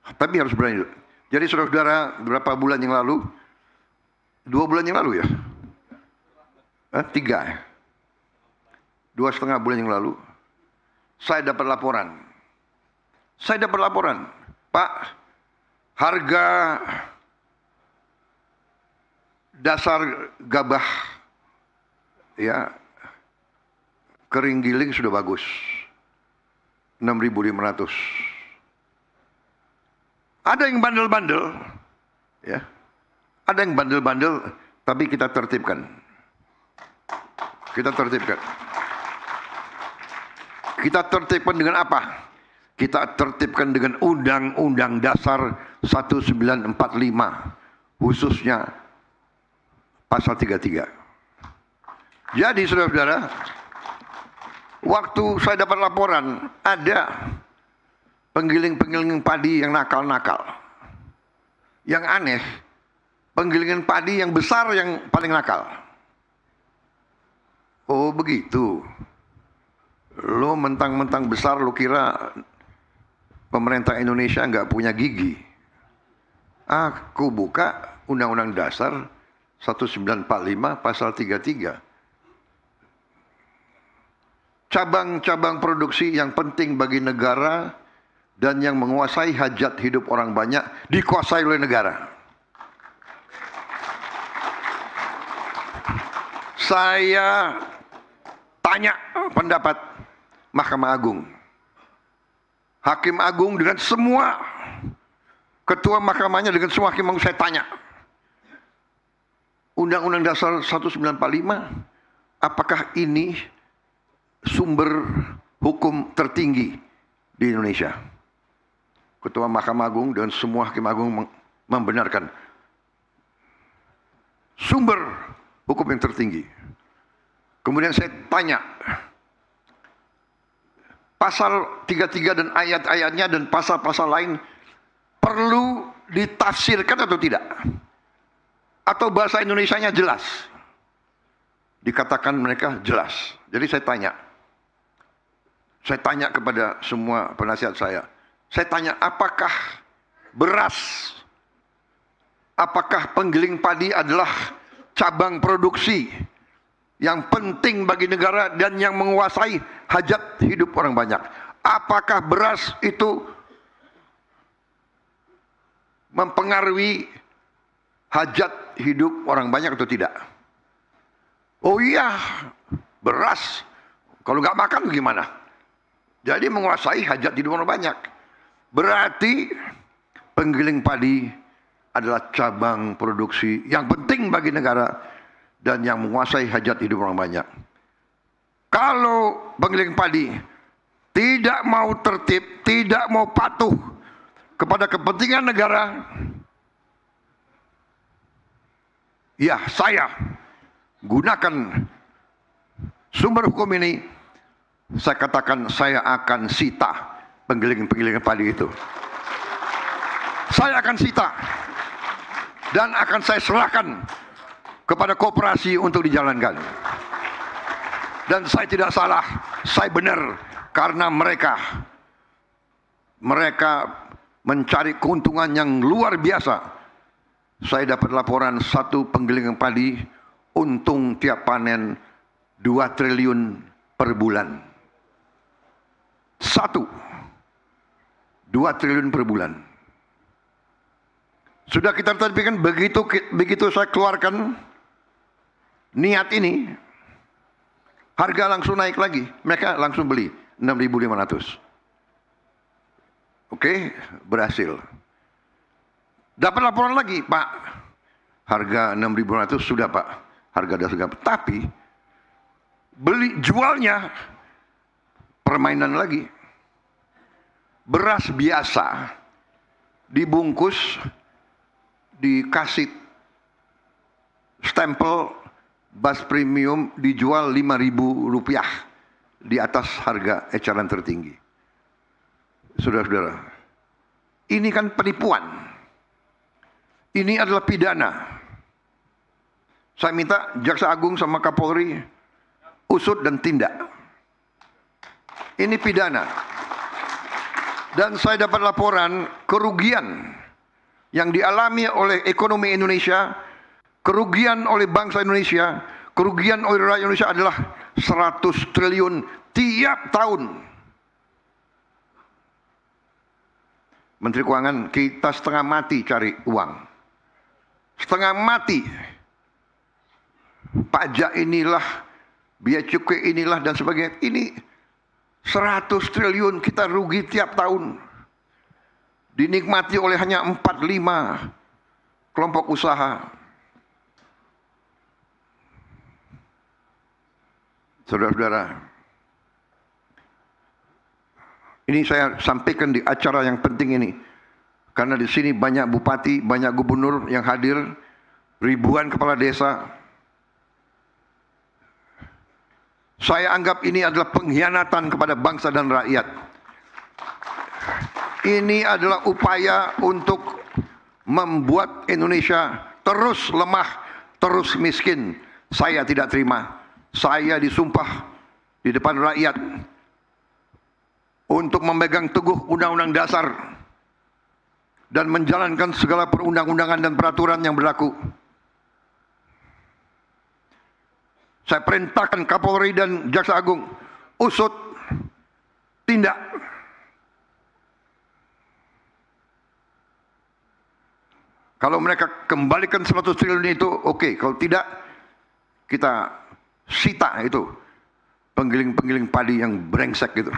Tapi harus berani. Jadi saudara-saudara, berapa bulan yang lalu? 2 bulan yang lalu ya? 3 ya? 2,5 bulan yang lalu, saya dapat laporan. Pak, harga dasar gabah ya kering giling sudah bagus, 6.500. Ada yang bandel-bandel, ya. Ada yang bandel-bandel, tapi kita tertibkan. Kita tertibkan dengan apa? Kita tertibkan dengan Undang-Undang Dasar 1945, khususnya pasal 33. Jadi saudara-saudara, waktu saya dapat laporan, ada penggiling-penggiling padi yang nakal-nakal. Yang aneh, penggilingan padi yang besar yang paling nakal. Oh begitu. Lo mentang-mentang besar, lo kira pemerintah Indonesia nggak punya gigi. Aku buka Undang-Undang Dasar 1945 pasal 33. Cabang-cabang produksi yang penting bagi negara dan yang menguasai hajat hidup orang banyak dikuasai oleh negara. Saya tanya pendapat Mahkamah Agung. Hakim Agung dengan semua ketua mahkamahnya, dengan semua hakim agung saya tanya. Undang-Undang Dasar 1945, apakah ini sumber hukum tertinggi di Indonesia? Ketua Mahkamah Agung dan semua hakim agung membenarkan sumber hukum yang tertinggi. Kemudian saya tanya, pasal 33 dan ayat-ayatnya dan pasal-pasal lain perlu ditafsirkan atau tidak? Atau bahasa Indonesianya jelas? Dikatakan mereka jelas. Jadi saya tanya kepada semua penasihat saya. Saya tanya, apakah beras, apakah penggiling padi adalah cabang produksi yang penting bagi negara dan yang menguasai hajat hidup orang banyak? Apakah beras itu mempengaruhi hajat hidup orang banyak atau tidak? Oh iya, beras. Kalau nggak makan gimana? Jadi menguasai hajat hidup orang banyak. Berarti penggiling padi adalah cabang produksi yang penting bagi negara dan yang menguasai hajat hidup orang banyak. Kalau penggiling padi tidak mau tertib, tidak mau patuh kepada kepentingan negara, ya saya gunakan sumber hukum ini, saya katakan saya akan sita penggiling-penggilingan padi itu. Saya akan sita dan akan saya serahkan kepada koperasi untuk dijalankan. Dan saya tidak salah, saya benar, karena mereka mencari keuntungan yang luar biasa. Saya dapat laporan satu penggilingan padi untung tiap panen 2 triliun per bulan. 2 triliun per bulan. Sudah kita terpikirkan, begitu saya keluarkan niat ini, harga langsung naik lagi. Mereka langsung beli 6.500. Oke, berhasil. Dapat laporan lagi, Pak. Harga 6.500 sudah, Pak. Harga dasar gabah. Tapi jualnya permainan lagi. Beras biasa dibungkus, dikasih stempel beras premium, dijual Rp5.000 di atas harga eceran tertinggi. Saudara-saudara, ini kan penipuan. Ini adalah pidana. Saya minta Jaksa Agung sama Kapolri usut dan tindak. Ini pidana. Dan saya dapat laporan kerugian yang dialami oleh ekonomi Indonesia, kerugian oleh bangsa Indonesia, kerugian oleh rakyat Indonesia adalah 100 triliun tiap tahun. Menteri Keuangan, kita setengah mati cari uang. Setengah mati. Pajak inilah, biaya cukai inilah dan sebagainya. Ini 100 triliun kita rugi tiap tahun. Dinikmati oleh hanya 4-5 kelompok usaha. Saudara-saudara, ini saya sampaikan di acara yang penting ini. Karena di sini banyak bupati, banyak gubernur yang hadir, ribuan kepala desa. Saya anggap ini adalah pengkhianatan kepada bangsa dan rakyat. Ini adalah upaya untuk membuat Indonesia terus lemah, terus miskin. Saya tidak terima. Saya disumpah di depan rakyat untuk memegang teguh Undang-Undang Dasar dan menjalankan segala perundang-undangan dan peraturan yang berlaku. Saya perintahkan Kapolri dan Jaksa Agung, usut, tindak. Kalau mereka kembalikan 100 triliun itu, oke. Kalau tidak, kita sita itu penggiling-penggiling padi yang brengsek gitu.